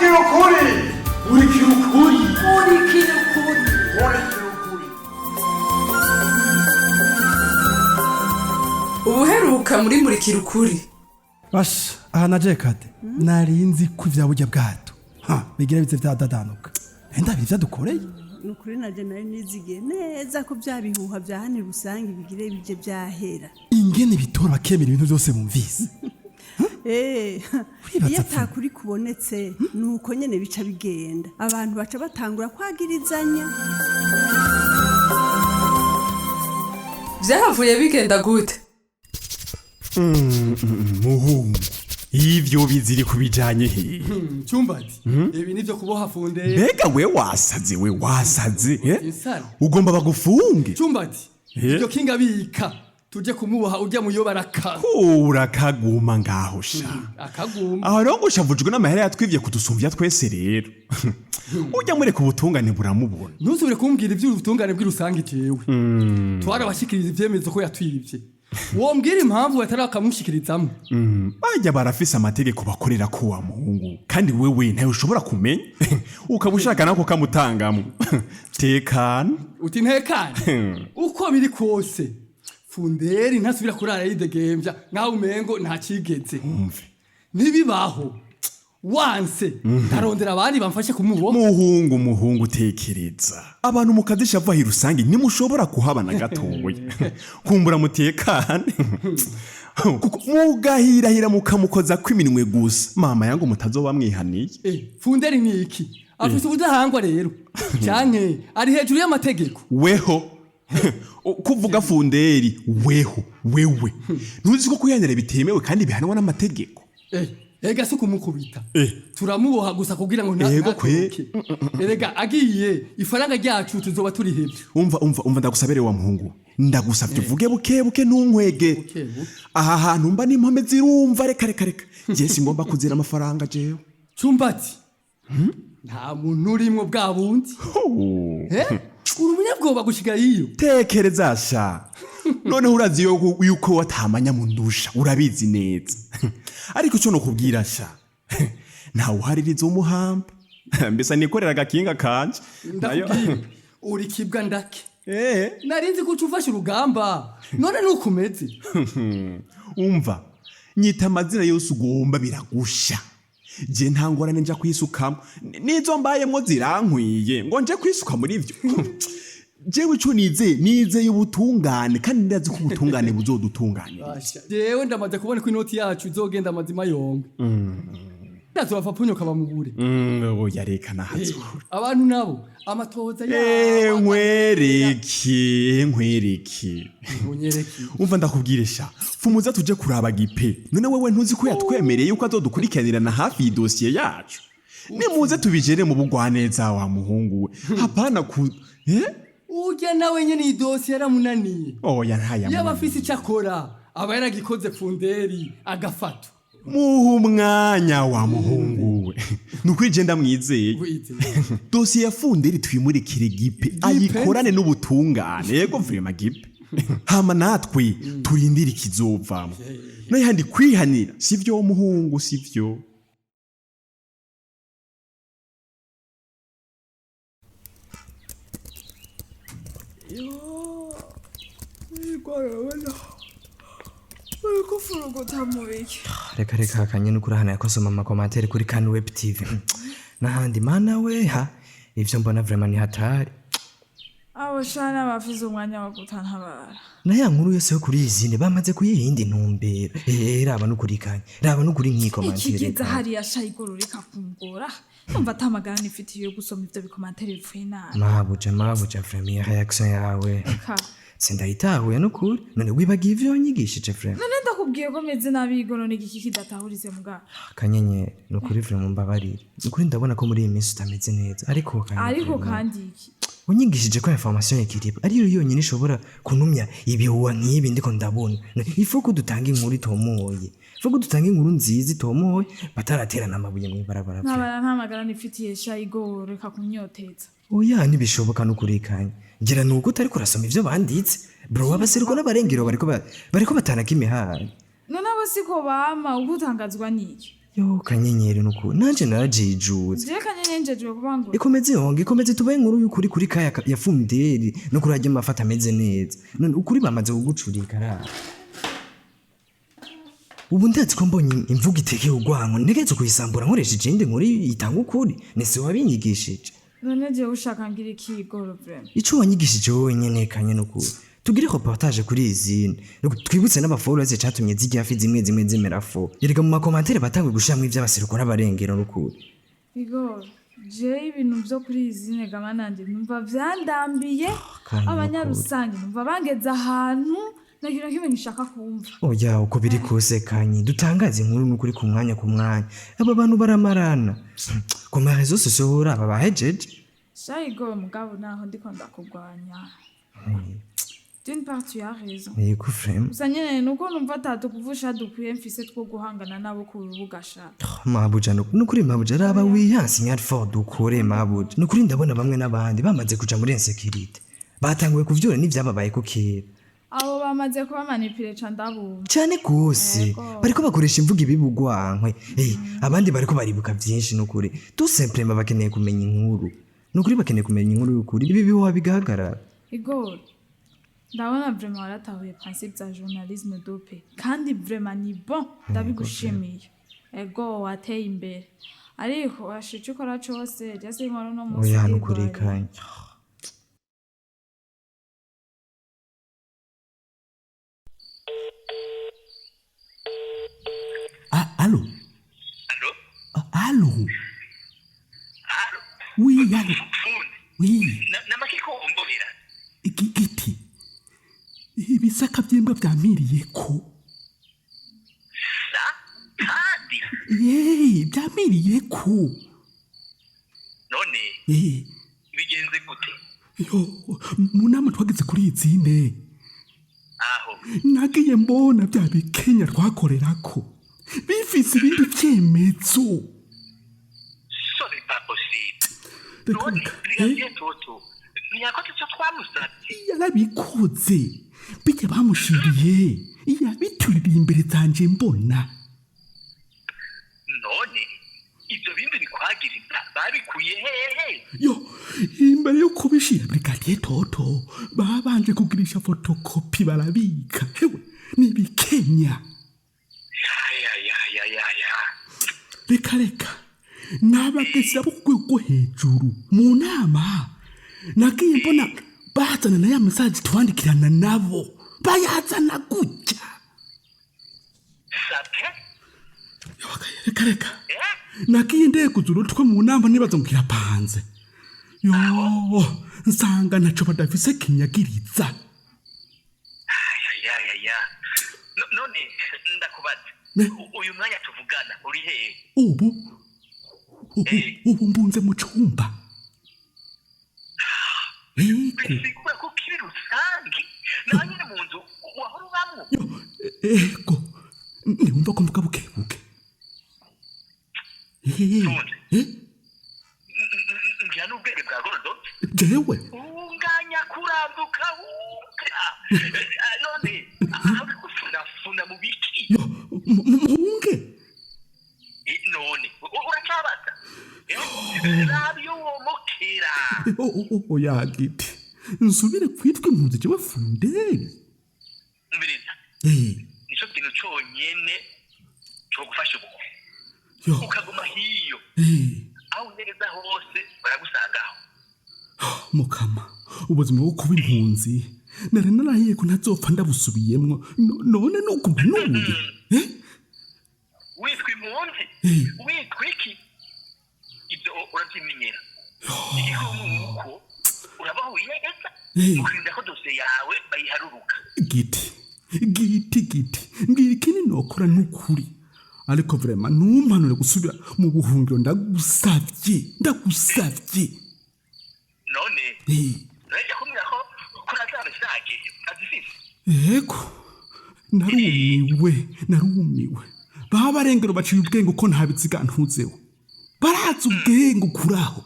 Murikira Ukuri. Murikira Ukuri. Murikira Ukuri. Murikira Ukuri. Ubuheruka muri Murikira Ukuri. Basha, aha naje kade. Narinzi ko ivya burya bwato. Bigira bize vyadadanuka. Enda bivya dukoreye. Nukuri naje nari nizigiye neza ko byabihuha bya hane rusange bigire bije byahera. Ingene bitora bakemera ibintu byose bumvise. Iyo atakuri kubonetse nuko nyene bica bigenda. Abantu baca batangura kwagirizanya. Vyahavuye bigenda gute? Muhungu ivyo biziri kubijanye he Cyumbati ibi nivyo kuboha funde mbega we wasaze ugomba bagufunge Cyumbati ibyo kinga bika tuje kumuboha urya muyobaraka urakaguma ngaho sha akaguma aho rero gushavujwe n'amahera yatwivye kudusumbya twese rero urya mureka ubutungane buramubona ntusubire kumbwira ivy'ubutungane bw'irusange jewe twarabashikiriza ivyemezo ko yatwivye wombwira impamvu batarakamushikirizamo bajya barafise amategeko bakorera ko wa muhungu kandi wewe ntayo ushobora kumenya ukabushaka nako kamutangamo tekana uti ntekana uko biri kose funderi ntasubira kurara yidegembya nkaho umengo nta kigeze umve nibibaho wanse ndarondera abandi bamfashe kumubo muhungu tekereza abantu mukadisha vahi rusange nimushobora kuhabana gatoya kumbura mutekane kuko mugahirahira mukamukoza kwiminwe gusa mama yangu mutazoba mwihaniye funderi ni iki afite ubudahangwa rero cyane ari hejuru y'amategeko weho kuvuga funderi wewe ntuzi ko kuyanira bitemewe kandi bihanwa n'amategeko Ega suku mukubita. Turamuboha gusa kugira ngo ntakuke. Erega agiye ifaranga ryacu tuzoba turi hejuru. Umva ndagusabere wa muhungu. Ndagusavye vuge buke ntunkwege. Aha hantu mba n'impome zirumva reka. Je singomba kuzira amafaranga jewe. Cyumbati. Nta muntu urimo bwa bundi. Umunyabwoba gushika iyo. Tekereza sha. Noneho urazi yuko watamanya mu ndusha urabizi neza ariko cyo no kubwira sha nta uhaririza umuhamba mbese nikorera gakinga kanje nayo uri kibwa ndake narinzi ko ufashe urugamba none nukumeze umva nyita amazina yose ugomba biragusha je ntangorane nja kwisukamo nizo mbayemo zirankwiye ngo nje kwisuka muri ivyo jewe cyo nize y'ubutungane kandi ndazi ko ubutungane buzodutunganira jewe ndamaze kubona ko inoti yacu izogenda amazima yonke ndazo bafapunyo kabamugure oya reka nahazo abantu nabo amatoza ya nkwereki unyereki umva ndakubwire sha fumuza tuje kuraba gipe none wewe ntuzi ko yatwemereye yuko azodukurikiranira hafi y'idosiye yacu nimuze tubijere mu bugwaneza wa muhungu we hapana ku Ujya nawe nyene idosi yaramunaniye. Oya ntaya. Yaba afise icyakora aba yaragikoze funderi agafato. Muhu umwanya wa muhungu we. Nukwije ndamwizeye. Dosi ya funderi twimurikire gipe ayikorane n'ubutungane yego vrema gipe. Hama natwe turindira ikizovamo. Naye handi kwihanira sivyo umuhungu sivyo. Reka kanye nukurahana yakosoma ama commentaires kuri kan web tv nahandi mana we ivyo mbona vraiment ni hatari abo shana bafize umwanya wo gutantabara na ya nkuru yose yo kuri izine bamaze kuyihindi ntumbero raba nukurikanye raba nukuri nki commentaires ikiza hari yashayigoro reka kungora umva tamagana nifitiye yo gusoma ivyo bikomantere bipfuye nabi mabuja vraiment reaction yawe sindayitahuye nukuri none wibagiye ivyo nyigishije vraiment none ndakubwiye ko meze nabi igoro n'igiki kidatahurize muga kanyenye nukuri vraiment mbabarira nukuri ndabona ko muri iyi minsi utameze neza ariko kandi iki unyigishije ko information y'ikiriba ariyo yonyine ishobora kunumya ibihuwa nk'ibi ndiko ndabona ifu ko dutanga inkuru itomoye ifu ko dutanga inkuru nziza itomoye bataraterana amabuye mu ibarabara nta magara nifitiye sha igoro reka kunyoteza oya nibishoboka nukurikanye ngira nuko utari kurasoma ivyo banditse bro wabasiriko n'abarengero bariko batanaka imihari none abo siko bama ugutangazwa niki yo kanyenyeri nuko nanje narajijuze je kanyenyeri njeje kubangura ikomeze tubaye inkuru y'ukuri kuri kaya ya funderi no kuri ajya mafata ameze neza none ukuri bamaze kugucurika ra ubu ndazi ko mbonye imvuga itekeye urwango ntegetse kuyisambura nkoresheje inde nkuru itanga ukuri nese wabinyigishije none je ushaka ngira ikigoro vraiment ico wanyigishije wowe nyene kanye nuko tugire reportage kuri izine twibutse n'abafollowers cyatumye zijya hafi zimwe zimera fo yereka mu commentaires batangwe gushamwa ivy'abaseruko n'abarengero n'ukuri igoro je ibintu byo kuri izine gama nanje numva vyandambiye abanyarusange numva bangeza ahantu nagira kimwe nishaka kumva oya uko biri kose kanye dutangaze inkuru n'ukuri ku mwanya aba bantu baramarana ku marezo sociaux aba bahejeje shayigo mugabo naho ndiko ndakugwanya d'une part tu as raison yego frame usanyene nuko numva tatu kuvusha dukwiye mfise two guhangana nabo ku rubuga sha mabuja nukuri mabuja raba wiyansi nyari ford ukore mabuja nukuri ndabona bamwe n'abandi bamaze kuja muri insécurité batanguye kuvyura n'ivyababaye ko kera abo bamaze kuba manipule candabumva cyane gose bariko bakoresha imvuga ibibugwankwe abandi bariko baribuka byinshi nukuri tout simplement bakeneye kumenya inkuru nukuri bakeneye kumenya inkuru y'ukuri ibi biho bigahagarara igor ndabona vraiment waratahuye principe za journalisme dope kandi vraiment ni bon ndabigushimiye ego wateye imbere ariko washice ukora cose jase inkuru no musi oya nukuri kanye Allô? Allô? Allô? Allô? Oui, allô? Oui. Namakiko ombobera. Igiti. Ibisaka byembwa byamiriye ko. Sa? Kandi? Byamiriye ko. None? Bigenze gute? Yo, munama twageze kuri izine. Aho. Nagiye mbona bya bikenya twakorerako. Bifise ibindi vyemezo. Ce n'est pas possible. None, brigadier Toto, niyakoze icyo twamusabye. Yarabikoze. Bijya bamushiriye. Yabituririye imbere zanje mbona. None, ibyo bindi bikwagiriza babikuye hehe? Yo, imbere yo kubishira brigadier Toto, babanje kugirisha photocopy barabika. Hewe, ni bikenya. Reka nabageza bukwe hejuru mu nama nagiye mbona bazana na ya message twandikirana nabo bayazana gutya reka nagiye ndekuzura utwe mu nama nibazo ngira panze yo nsanga naco badafise kinyagiriza none ndakubaza uyu mwanya tuvugana uri hehe ubu mbunze mu cumba bisigura ko kiri rusangi naho nyine mu nzu wahora ubamwo ego niwumva ko mvuga bukebuke ngira n'ubwenge bwa gorodo jewe unganya kurambuka wunga none aho gufuna mu biki munge none uracabaza rabiyo womokera oya giti nsubire kwitwa impunzi jewe funderi mbiriza nico kintu conyene cyo gufasha uko ukaguma hiyo aho ngereza hose baragusangaho mukama ubuzima bwo kuba impunzi nari narahiye ko ntazopfa ndabusubiyemwo none nuguma nuye witwa impunzi witwa iki ibyo urabyimenyera igikino urabaho wiyegeza ukirinda ko dosiye yawe bayiharuruka giti mbwira ikindi nokora n'ukuri ariko vraiment numpanure gusubira mu buhungiro ndagusavye none reka kumbwira ko kurazaba sage azifise yego narumiwe baba barengero baciye ubwenge uko ntabiziga ntuzeho barazi ubwenge ukuraho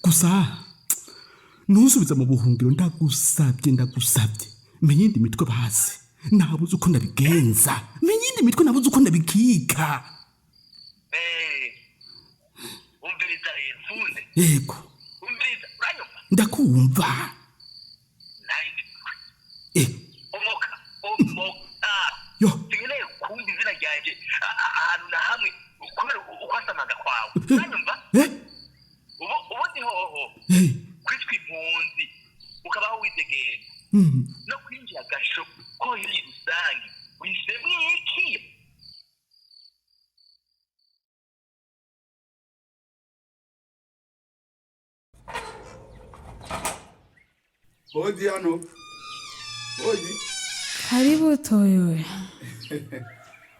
gusa ntusubiza mu buhungiro ndagusabye menye indi mitwe bazi nabuze uko ndabigenza menye indi mitwe nabuze uko ndabikika umviriza rero funde yego umviriza uranyumva ndakumva omoka yo sinkeneye kumva izina ryanjye ahantu na hamwe kubera ukwasamaga kwawe uranyumva ubundi hoho kwitwa impunzi ukabaho witegeye no kwinjira agasho ko hiri rusange wisemo iki Hodi hano. Hodi. Karibu Toyo.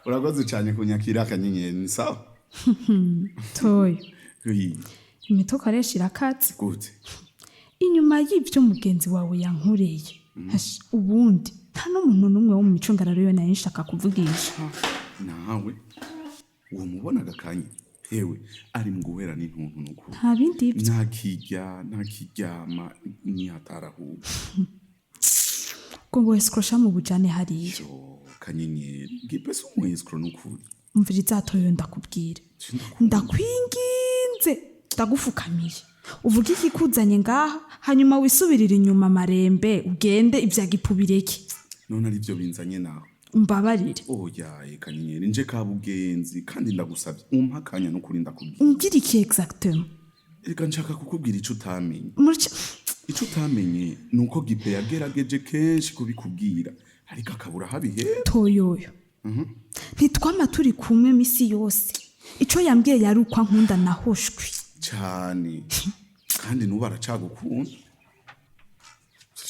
Urakoze cyane kunyakira akanyenyeri ni sawa? Toyo. Imito koresha irakatse. Gute. Inyuma y'ibyo mugenzi wawe yankureye. Ubundi nta n'umuntu n'umwe wo mu micungararo yo nayo nshaka kuvugisha. Nawe uwo mubona gakanye. Hewe ari mu guhera n'intuntu nuko. Nta bindi ibyo. Ntakiryama ni hatarahuba. Ngo escrocha mu bujane hariyo. Kanyenyeri gipese umwescro nukuri. Umviriza Toyo ndakubwira. Ndakwinginze ndagufukamiye. Uvuga iki kuzanye ngaha hanyuma wisubirira inyuma marembe ugende ivyagipubireke. None ari byo binzanye naho. Mbabarire. Oyaye kanyenyeri nje kabugenzi kandi ndagusabye umpakanya no kuri ndakubwira. Umbwira iki exactement? Reka nshaka kukubwira ico utamenye. Ico utamenye nuko gipe yagerageje kenshi kubikubwira ariko akabura habihera. Toyoyo. Ntitwama turi kumwe misi yose. Ico yambwiye yari uko nkunda nahoshwe. Cyane. Kandi nuba aracagukunda.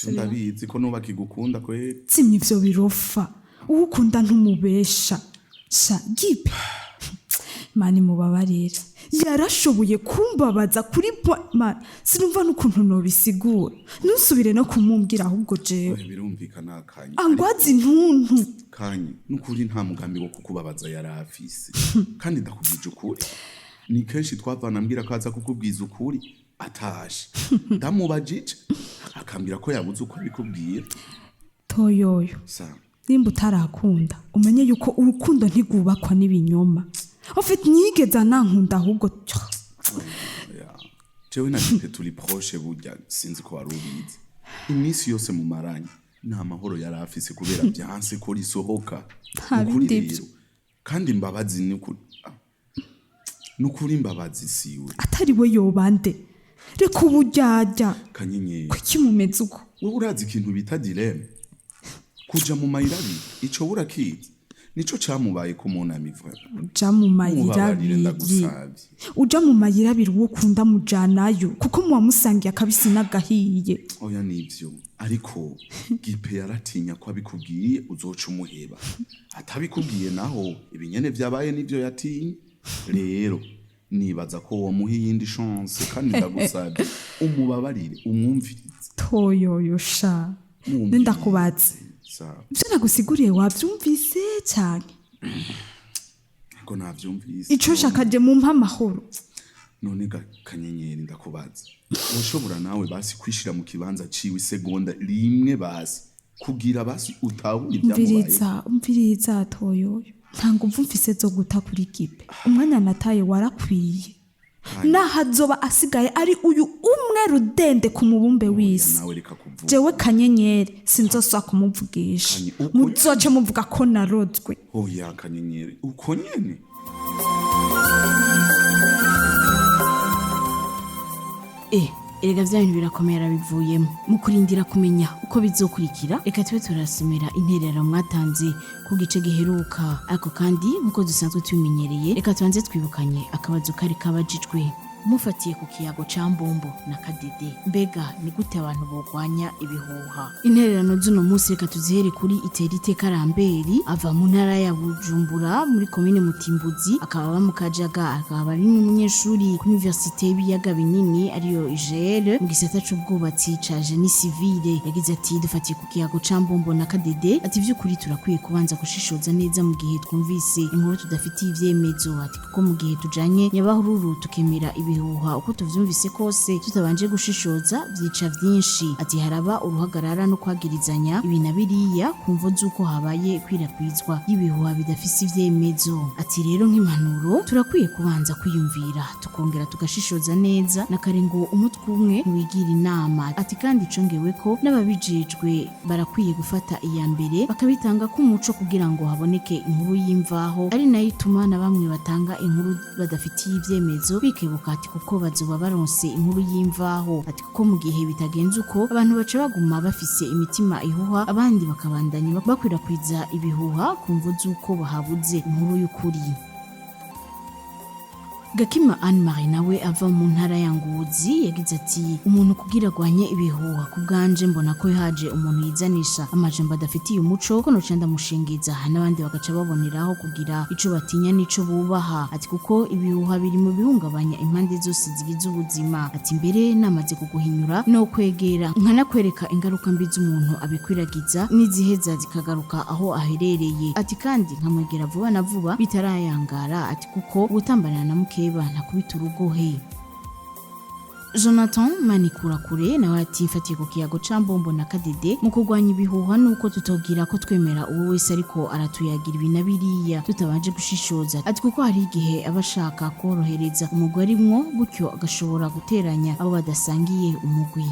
Ndabizi ko nuba kigukunda kweri. Simye ivyo birofa. Ukunda ntumubesha. Sha gipe. Mani mubabarira. Yarashoboye kumbabaza kuri sinumva n'ukuntu nobisigura. Nusubire no kumumbwira ahubwo jewe. Birumvikana kanye. Angwazi ntuntu. Kanye nukuri nta mugambi wo kukubabaza yarafise. Kandi ndakubwije ukuri. Ni kenshi twavana mbwira ko aza kukubwiza ukuri atashe. Ndamubajije akambira ko yabuze uko bikubwiye. Toyoyo. Nimba utarakunda umenye yuko urukundo ntigubakwa n'ibinyoma. Ufite nigeza nankunda ahubwo jewe na gipe turi proche burya sinzi ko warubizi. Iminsi yose mu maranye nta mahoro yarafise kubera byanse ko risohoka. Kandi mbabazi nukuri mbabazi siwe. Atari we yobande. Reka ubujyajya. Kanyenyeri. Kuki mumeze uko? Wowe urazi ikintu bita dilemme. Kuja mu mayirabi ico burakizi. Nico camubaye ko munamivwe. Uja mu mayirabiri. Uja mu mayirabiri wo kunda mujanayo kuko muwamusangiye akabisi nagahiye. Oya nivyo. Ariko gipe yaratinya ko abikubwiye uzoca umuheba. Atabikubwiye naho ibinyene vyabaye nivyo yatinye. Rero nibaza ko wo muhi yindi chance kandi ndagusabye umubabarire umwumvirize. Toyoyo sha. Ndakubaza. Ibyo nagusiguriye wabyumvise cyane. Ko navyumvise. Ico shakaje mu mpa mahoro. None kanyenyeri ndakubaza. Ushobora nawe basi kwishira mu kibanza ciwe segonda rimwe basi kugira basi utahura ibyamubaye. Umviriza Toyoyo. Ntango mfise zo guta kuri gipe. Umwanya nataye warakwiye. Nahazoba asigaye ari uyu umwe rudende ku mubumbe w'isi. Jewe kanyenyeri sinzoswa kumuvugisha. Muzoce muvuga ko narozwe. Oya kanyenyeri uko nyene. Erega vyanyu birakomera bivuyemo mukurindira kumenya uko bizokurikira. Reka tube turasomera intererano mwatanze ku gice giheruka. Ariko kandi nkuko dusanzwe tubimenyereye reka tubanze twibukanye akabazo kari kabajijwe. Mufatiye ku kiyago ca Mbombo na Kadede mbega ni gute abantu bogwanya ibihuha? Intererano z'uno munsi reka tuzihere kuri Iterite Karamberi ava mu ntara ya Bujumbura muri commune Mutimbuzi akaba bamukajaga akaba ari n'umunyeshuri ku Université y'Ibiyaga Binini ariyo Igice mu gisata c'ubwubatsi ca Génie Civile. Yagize ati dufatiye ku kiyago ca Mbombo na Kadede ati vy'ukuri turakwiye kubanza gushishoza neza mu gihe twumvise inkuru tudafitiye ivyemezo ati kuko mu gihe tujanye nyabahururu tukemera ibihuha uko tuvyumvise kose tutabanje gushishoza vyica vyinshi. Ati haraba uruhagarara no kwagirizanya ibi na biriya kumvo z'uko habaye kwirakwizwa y'ibihuha bidafise ivyemezo. Ati rero nk'impanuro turakwiye kubanza kwiyumvira tukongera tugashishoza neza na kare ngo umutwe umwe ntiwigira inama. Ati kandi congewe ko n'ababijejwe barakwiye gufata iya mbere bakabitanga k'umuco kugira ngo haboneke inkuru y'imvaho, ari nayo ituma na bamwe batanga inkuru badafitiye ivyemezo bikebuka ati kuko bazoba baronse inkuru y'imvaho. Ati kuko mu gihe bitagenze uko abantu baca baguma bafise imitima ihuha abandi bakabandanya bakwirakwiza ibihuha kumvo z'uko bahabuze inkuru y'ukuri. Gakima Anne Marie nawe ava mu ntara ya Ngozi yagize ati umuntu kugira gwanye ibihuha ku bwanje mbona ko haje umuntu yizanisha amajambo adafitiye umuco ko no canda mushingiza n'abandi bagaca baboneraho kugira ico batinya nico bubaha. Ati kuko ibihuha biri mu bihungabanya impande zose zigize ubuzima. Ati mbere namaze kuguhinyura no kwegera nkanakwereka ingaruka mbi z'umuntu abikwiragiza n'iziheza zikagaruka aho aherereye. Ati kandi nkamwegera vuba na vuba bitarayangara. Ati kuko gutambana na mukeba ntakubita urugohe. Jonathan Manikurakure nawe ati mfatiye ku kiyago cambombo na kadede mu kurwanya ibihuha nuko tutogira ko twemera uwo wese ariko aratuyagira ibi na biriya tutabanje gushishoza. Ati kuko hari igihe abashaka korohereza umugwi arimwo gutyo agashobora guteranya abo badasangiye umugwi.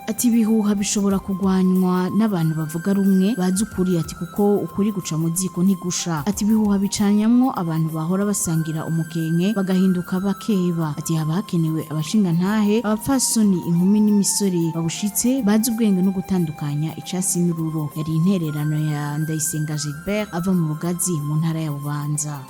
Ati ibihuha bishobora kugwanywa n'abantu bavuga rumwe bazi ukuri. Ati kuko ukuri guca mu ziko ntigusha. Ati ibihuha bicanyamwo abantu bahora basangira umukenke bagahinduka bakeba. Ati haba hakenewe abashinga ntahe abapfasoni inkumi n'imisore babushitse bazi ubwenge no gutandukanya icasi n'ururo. Yari intererano ya Ndayisenga Gilbert ava mu Rugazi mu ntara ya Bubanza.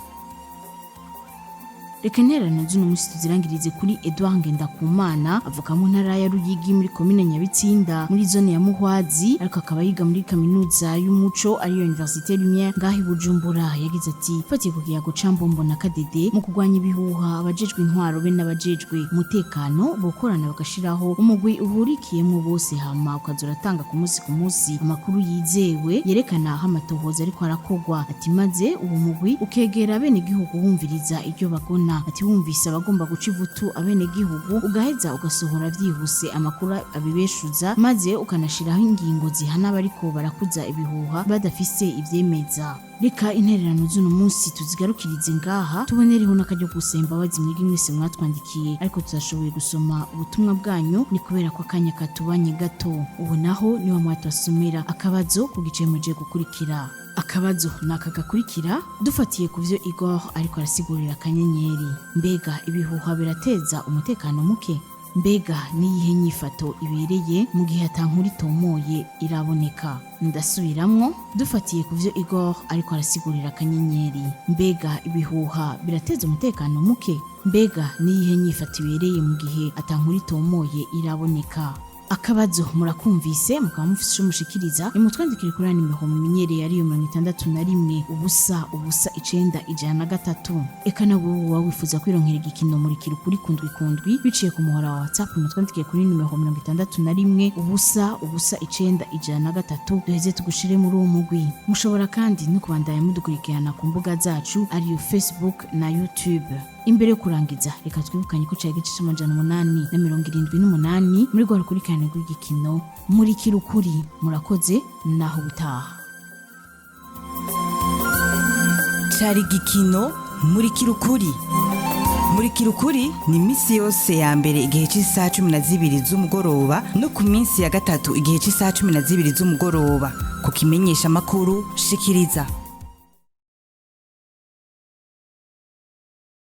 Reka intererano z'uno musi tuzirangirize kuri Edouard Ngendakumana avuka mu ntara ya Ruyigi muri komine Nyabitsinda muri zone ya Muhwazi ariko akaba yiga muri kaminuza y'umuco ariyo Université Lumière ngahi Bujumbura. Yagize ati fatiye ku kiyago cambombo na kadede mu kurwanya ibihuha abajejwe intwaro be n'abajejwe umutekano bokorana bagashiraho umugwi uhurikiyemo bose hama ukazoratanga ku musi amakuru yizewe yerekana aho amatohoza ariko arakogwa. Ati maze uwo mugwi ukegera bene gihugu wumviriza iryo bagona. Ati wumvise abagomba guca ivutu abene gihugu ugaheza ugasohora vyihuse amakuru abibeshuza maze ukanashiraho ingingo zihana bariko barakuza ibihuha badafise ivyemeza. Reka intererano z'uno munsi tuzigarukirize ngaha tubonereho n'akaryo gusemba abazi mwigi mwese mwatwandikiye ariko tuzashoboye gusoma ubutumwa bwanyu ni kubera ko akanya katubanye gato. Ubu naho niwa mwatwasomera akabazo ku gice muje gukurikira. Akabazo naka gakurikira dufatiye ku vyo Igor ariko arasigurira akanyenyeri. Mbega ibihuha birateza umutekano muke? Mbega niyihe nyifato ibereye mu gihe atankuri tomoye iraboneka? Ndasubiramwo dufatiye ku vyo Igor ariko arasigurira akanyenyeri. Mbega ibihuha birateza umutekano muke? Mbega niyihe nyifato ibereye mu gihe atankuri tomoye iraboneka? Akabazo murakumvise mukaba mufise ico mushikiriza imutwandikire kuri nimero mumenyereye ariyo 61 ubusa 9 eka nawe wowe wifuza kwironkera igikino Murikira Ukuri kundwi biciye ku muhora wa WhatsApp mutwandikire kuri nimero 61 ubusa 9 duheze tugushire muri uwo mugwi. Mushobora kandi no kubandanya mudukurikirana ku mbuga zacu ariyo Facebook na YouTube. Imbere yo kurangiza reka twibukanye ko cyagiye gice 878 muri gwa rukurikirana rw'igikino Murikira Ukuri. Murakoze naho butaha. Cari gikino Murikira Ukuri. Murikira Ukuri ni misi yose ya mbere igihe cy'isaha 12 z'umugoroba no ku minsi ya gatatu igihe cy'isaha 12 z'umugoroba ku kimenyesha makuru shikiriza.